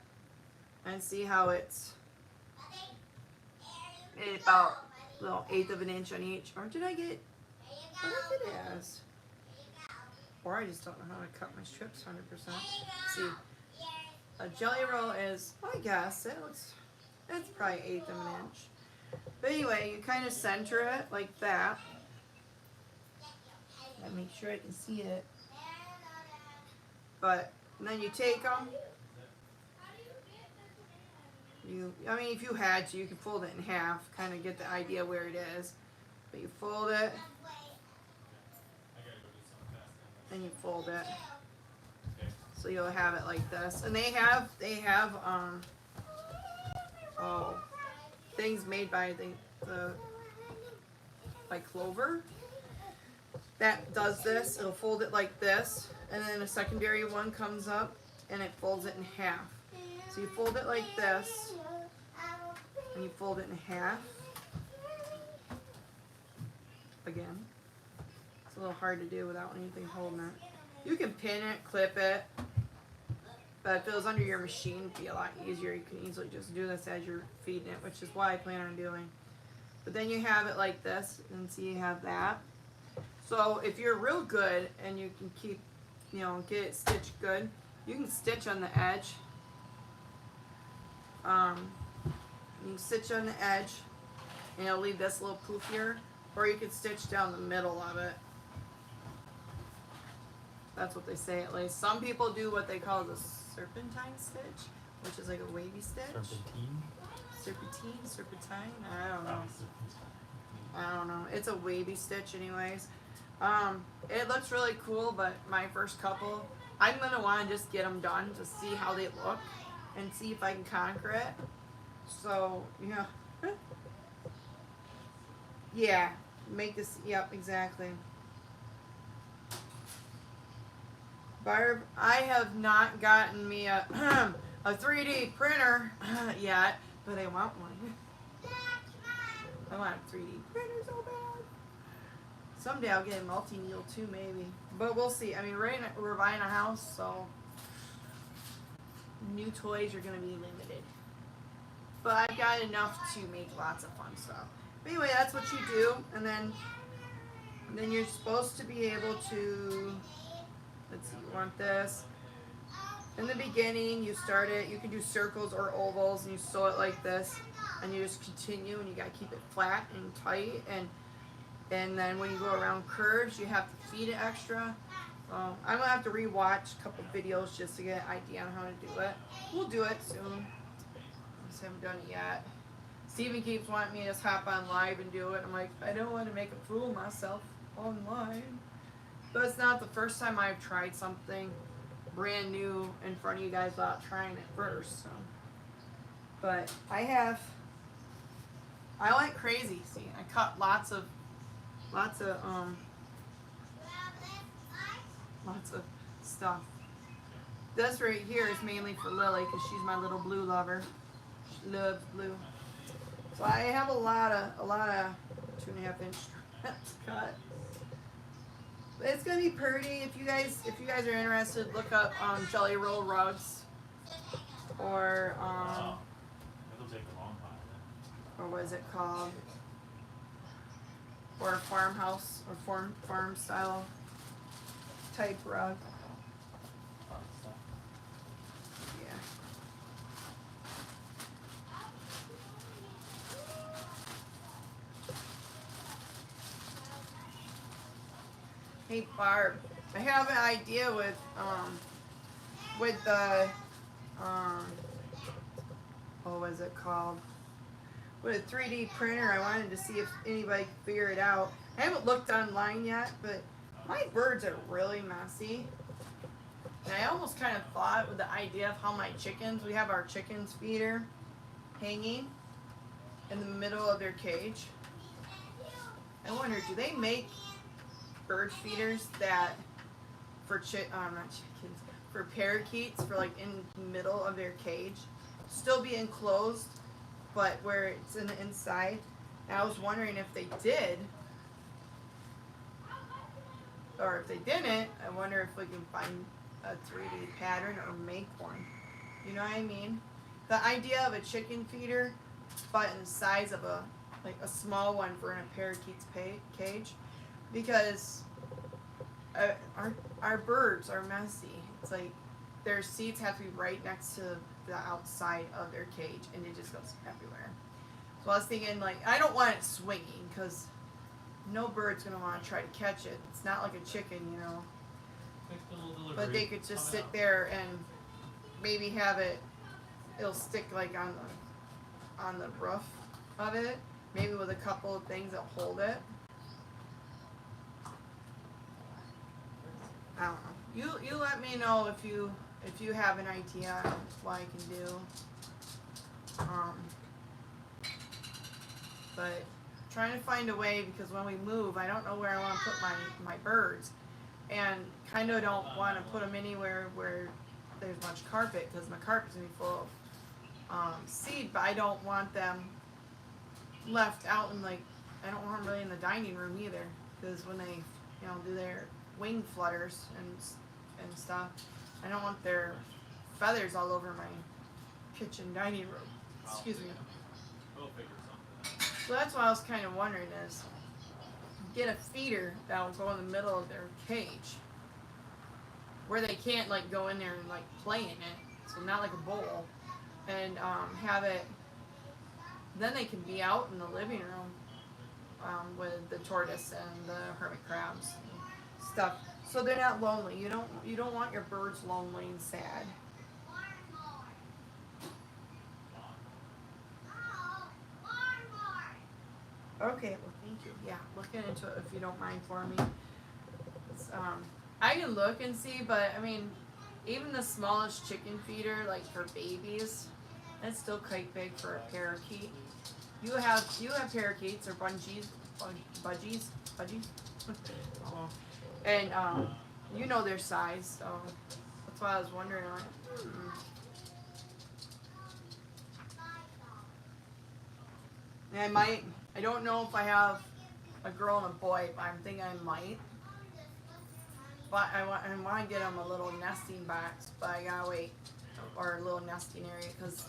and see how it's about a little 1/8 of an inch on each. Or did I get? What did I get it as? Or I just don't know how to cut my strips 100%. See, a jelly roll is, I guess it's probably 1/8 of an inch. But anyway, you kind of center it like that. I make sure I can see it. But and then you take them. I mean, if you had to, you could fold it in half, kind of get the idea where it is. But you fold it, and you fold it, so you'll have it like this. And they have things made by the like Clover that does this. It'll fold it like this, and then a secondary one comes up and it folds it in half. So you fold it like this, and you fold it in half. Again, it's a little hard to do without anything holding it. You can pin it, clip it, but if it was under your machine, it'd be a lot easier. You can easily just do this as you're feeding it, which is what I plan on doing. But then you have it like this, and see you have that. So if you're real good and you can keep, get it stitched good, you can stitch on the edge. You can stitch on the edge, and it'll leave this little poof here, or you can stitch down the middle of it. That's what they say at least. Some people do what they call the serpentine stitch, which is like a wavy stitch. Serpentine? I don't know. It's a wavy stitch anyways. It looks really cool, but my first couple, I'm going to want to just get them done to see how they look and see if I can conquer it. So, yeah. Yeah, make this, yep, exactly. Barb, I have not gotten me a 3D printer yet, but I want one. I want a 3D printer so bad. Someday I'll get a multi-needle too, maybe. But we'll see. I mean, right now we're buying a house, so new toys are going to be limited. But I've got enough to make lots of fun stuff. But anyway, that's what you do, and then you're supposed to be able to, let's see, you want this. In the beginning, you start it, you can do circles or ovals, and you sew it like this, and you just continue, and you gotta keep it flat and tight, and then when you go around curves, you have to feed it extra. I'm gonna have to rewatch a couple videos just to get an idea on how to do it. We'll do it soon. I just haven't done it yet. Steven keeps wanting me to just hop on live and do it. I'm like, I don't want to make a fool of myself online. But it's not the first time I've tried something brand new in front of you guys without trying it first. So. But I went crazy. See, I cut lots of stuff. This right here is mainly for Lily because she's my little blue lover. She loves blue. So I have a lot of 2.5 inch strips cut. But it's gonna be pretty. If you guys are interested, look up jelly roll rugs or It'll take a long time. or what is it called? Or a farmhouse or farm style type rug. Yeah. Hey Barb, I have an idea with the what was it called? With a 3D printer. I wanted to see if anybody could figure it out. I haven't looked online yet, but my birds are really messy. And I almost kind of thought with the idea of how my chickens, we have our chickens feeder hanging in the middle of their cage. And I wonder, do they make bird feeders that for not chickens, for parakeets, for like in the middle of their cage, still be enclosed, but where it's in the inside? And I was wondering if they did, or if they didn't, I wonder if we can find a 3D pattern or make one. You know what I mean? The idea of a chicken feeder, but in the size of a small one for in a parakeet's cage, because our birds are messy. It's like their seats have to be right next to the outside of their cage, and it just goes everywhere. So I was thinking, like, I don't want it swinging, because no bird's gonna want to try to catch it. It's not like a chicken, you know. But they could just sit there and maybe have it. It'll stick like on the roof of it, maybe with a couple of things that hold it. I don't know. You let me know if you have an idea on what I can do. But trying to find a way, because when we move, I don't know where I want to put my birds, and kind of don't want to put them anywhere where there's much carpet, because my carpet's gonna be full of seed. But I don't want them left out in, like, I don't want them really in the dining room either, because when they do their wing flutters and stuff, I don't want their feathers all over my kitchen dining room. Excuse me. We'll figure something out. So that's what I was kind of wondering, is get a feeder that will go in the middle of their cage, where they can't like go in there and like play in it, so not like a bowl, and have it. Then they can be out in the living room with the tortoise and the hermit crabs and stuff, so they're not lonely. You don't want your birds lonely and sad. Okay, well, thank you. Yeah, looking into it if you don't mind for me. It's, I can look and see, but I mean, even the smallest chicken feeder, like for babies, that's still quite big for a parakeet. You have parakeets or budgies, oh. And you know their size, so that's why I was wondering. And I don't know if I have a girl and a boy, but I'm thinking I might. But I want to get them a little nesting box, but I gotta wait, or a little nesting area, because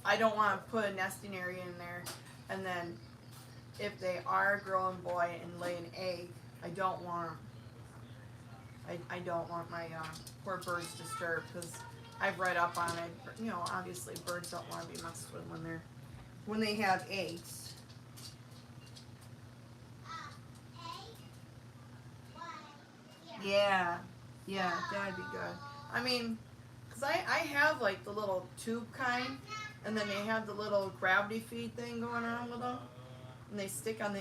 I don't want to put a nesting area in there, and then if they are a girl and boy and lay an egg, I don't want my poor birds disturbed, because I've read up on it. You know, obviously birds don't want to be messed with when they have eggs. Yeah, that'd be good. I mean, because I have like the little tube kind, and then they have the little gravity feed thing going on with them, and they stick on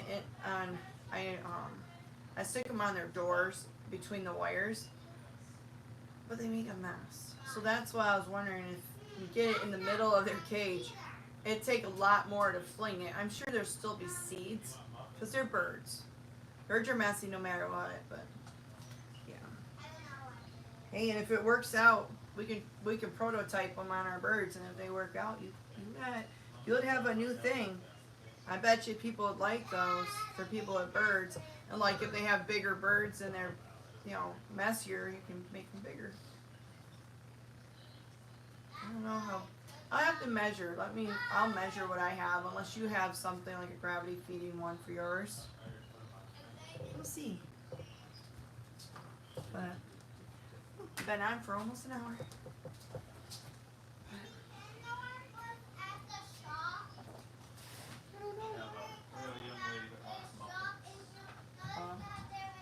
I stick them on their doors between the wires, but they make a mess. So that's why I was wondering if you get it in the middle of their cage, it'd take a lot more to fling it. I'm sure there'll still be seeds, because they're birds. Birds are messy no matter what, but. Hey, and if it works out, we can prototype them on our birds, and if they work out, you'll have a new thing. I bet you people would like those for people with birds, and like if they have bigger birds and they're, messier, you can make them bigger. I don't know how. I'll have to measure. I'll measure what I have, unless you have something like a gravity feeding one for yours. We'll see. But. Been on for almost an hour.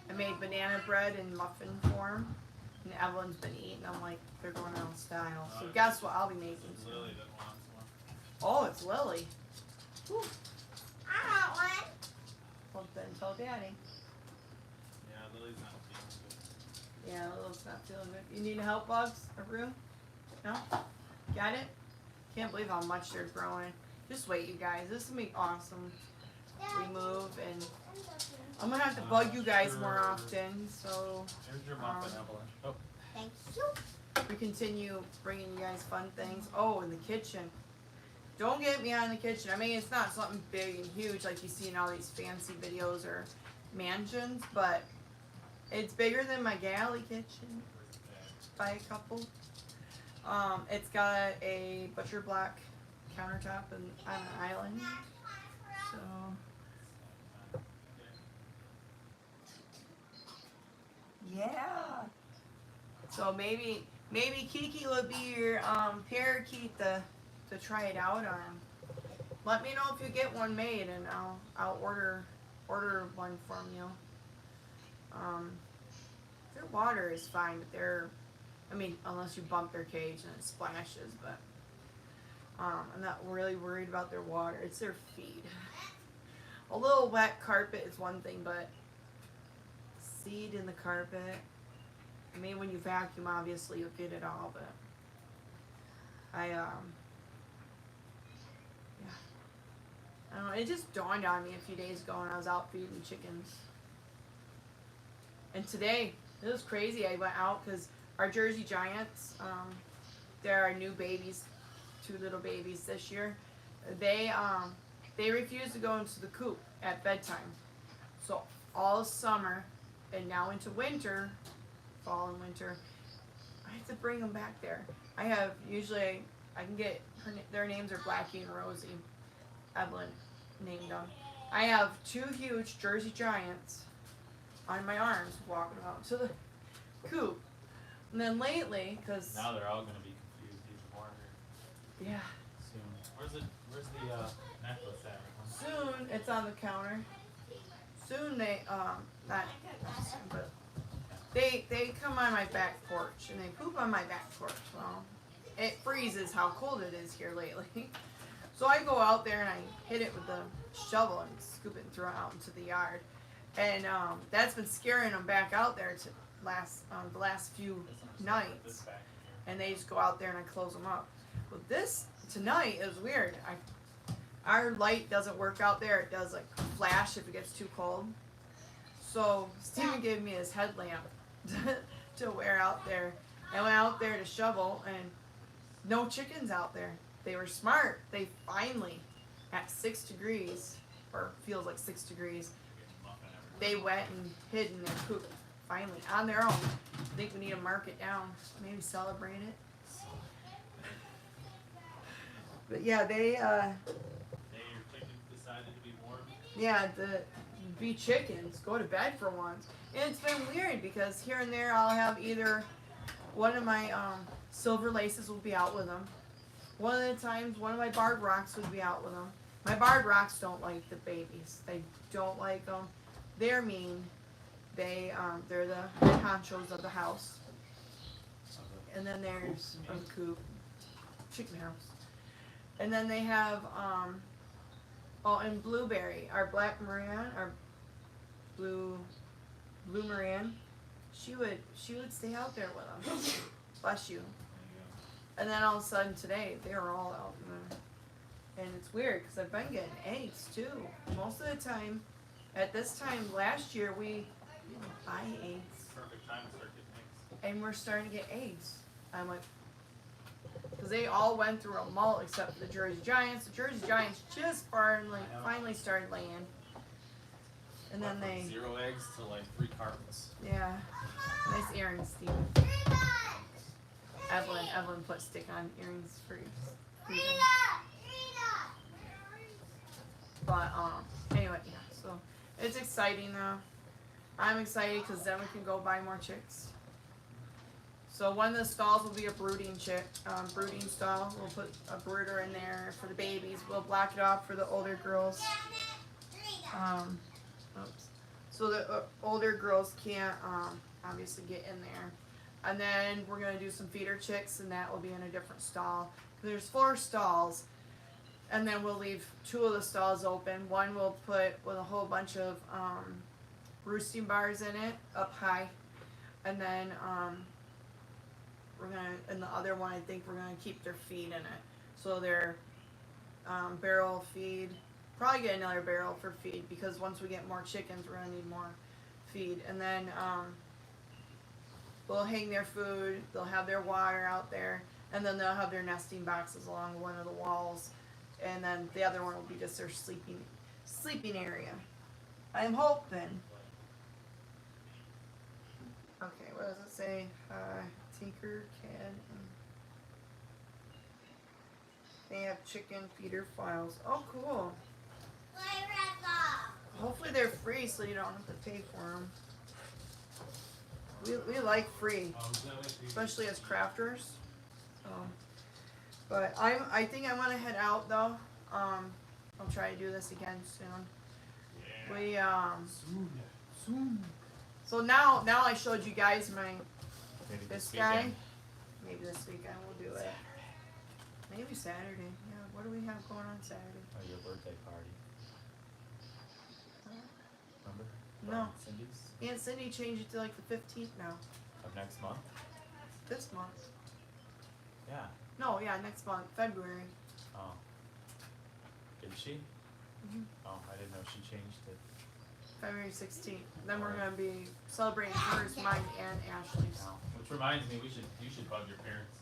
I made banana bread in muffin form, and Evelyn's been eating them like they're going out of style. So guess what I'll be making soon. Oh, it's Lily. Whew. I want one. Well, then tell Daddy. Yeah, Lily's not feeling good. Yeah, Lily's not feeling good. You need help, Bugs? Or Brew? No? Got it? Can't believe how much they're growing. Just wait, you guys. This is going to be awesome. We move and I'm gonna have to bug you guys more often, so Here's your muffin, Evelyn. Oh, Thank you. we continue bringing you guys fun things. Oh, in the kitchen. Don't get me on the kitchen. I mean, it's not something big and huge like you see in all these fancy videos or mansions, but it's bigger than my galley kitchen by a couple. It's got a butcher block countertop and on an island. So yeah. So maybe Kiki would be your parakeet to try it out on. Let me know if you get one made and I'll order one from you. Their water is fine, but unless you bump their cage and it splashes, but I'm not really worried about their water. It's their feed. A little wet carpet is one thing, but seed in the carpet. I mean, when you vacuum, obviously you'll get it all, but yeah. I don't know, it just dawned on me a few days ago when I was out feeding chickens. And today, it was crazy. I went out because our Jersey Giants, they're our new babies, 2 little babies this year. They refuse to go into the coop at bedtime. So all summer and now into winter, fall and winter, I have to bring them back there. I can get their names are Blackie and Rosie. Evelyn named them. I have 2 huge Jersey Giants on my arms walking out to the coop. And then lately, because now they're all going to be confused even more yeah, soon. Where's the necklace at? soon it's on the counter. Soon they come on my back porch and they poop on my back porch. Well, it freezes how cold it is here lately. So I go out there and I hit it with the shovel and scoop it and throw it out into the yard. And that's been scaring them back out there to the last few nights. And they just go out there and I close them up. But this tonight is weird. Our light doesn't work out there. It does like flash if it gets too cold. So Steven gave me his headlamp to wear out there. I went out there to shovel and no chickens out there. They were smart. They finally, at 6 degrees, or feels like 6 degrees, they went and hid in their coop. Finally, on their own. I think we need to mark it down. Maybe celebrate it. But yeah, Hey, your chickens decided to be warm? yeah, be chickens. Go to bed for once. And it's been weird because here and there I'll have either one of my silver laces will be out with them. One of the times, one of my barred rocks would be out with them. My barred rocks don't like the babies. They don't like them. They're mean. They're the head honchos of the house. And then there's a coop, chicken house. And then they have and Blueberry, our black Moran, our blue Moran. She would stay out there with them. Bless you. And then all of a sudden today, they were all out in the, and it's weird because I've been getting eggs too. Most of the time, at this time last year, we didn't buy eggs. Perfect time to start getting eggs. And we're starting to get eggs. I'm like, because they all went through a molt except for the Jersey Giants. The Jersey Giants just finally started laying. And then they 0 eggs to like 3 cartons. yeah, nice earrings, Steven. Evelyn put stick on earrings for Steven. But anyway, yeah. So it's exciting though. I'm excited because then we can go buy more chicks. So one of the stalls will be a brooding stall. We'll put a brooder in there for the babies. We'll block it off for the older girls. So the older girls can't obviously get in there. And then we're gonna do some feeder chicks, and that will be in a different stall. There's 4 stalls, and then we'll leave 2 of the stalls open. One we'll put with a whole bunch of roosting bars in it up high, and then in the other one, I think we're gonna keep their feed in it. So they're barrel feed, probably get another barrel for feed because once we get more chickens, we're gonna need more feed. And then we'll hang their food. They'll have their water out there, and then they'll have their nesting boxes along one of the walls, and then the other one will be just their sleeping area. I'm hoping. Okay, what does it say? Tinker Can. They have chicken feeder files. Oh, cool. Hopefully they're free so you don't have to pay for them. We like free, especially as crafters. But I think I want to head out though. I'll try to do this again soon. We soon. So now I showed you guys this guy. Maybe this weekend we'll do it. Maybe Saturday. Yeah. What do we have going on Saturday? Oh, your birthday party. Remember? No. Cindy's? Aunt Cindy changed it to like the 15th now. Of next month? This month. Yeah. No, yeah, next month, February. Oh. Did she? Mhm. Oh, I didn't know she changed it. February 16th. Then we're gonna be celebrating hers, mine, and Ashley's. Oh. Which reminds me, you should bug your parents.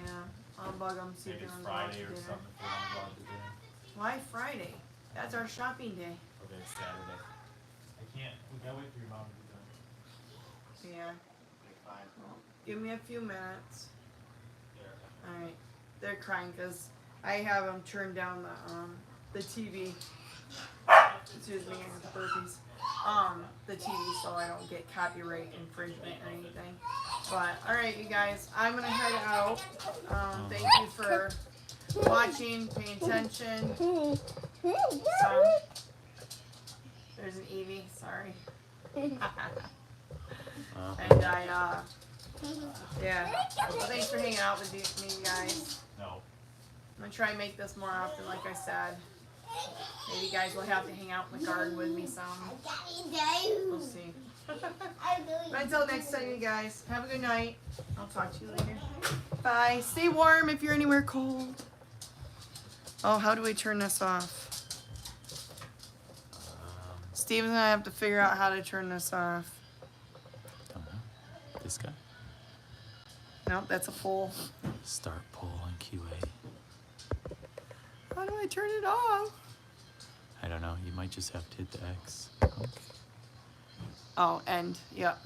Yeah, I'll bug them. See if Maybe they're it's gonna go out Friday to or dinner. something if they want to go out to dinner. Why Friday? That's our shopping day. Okay, it's Saturday. I can't. We gotta wait for your mom to be done. Yeah. Well, give me a few minutes. Yeah. All right. They're crying because I have them turn down the TV. Excuse me, the burpees. The TV, so I don't get copyright infringement or anything. But all right, you guys, I'm gonna head out. Thank you for watching, paying attention. There's an Evie. Sorry. And yeah. Well, thanks for hanging out with me, guys. No. I'm gonna try and make this more often, like I said. Maybe you guys will have to hang out in the garden with me some. We'll see. But until next time, you guys, have a good night. I'll talk to you later. Bye. Stay warm if you're anywhere cold. Oh, how do we turn this off? Steven's gonna have to figure out how to turn this off. Don't know. This guy? Nope, that's a pull. Start poll on QA. How do I turn it off? I don't know. You might just have to hit the X. Oh, end. Yep.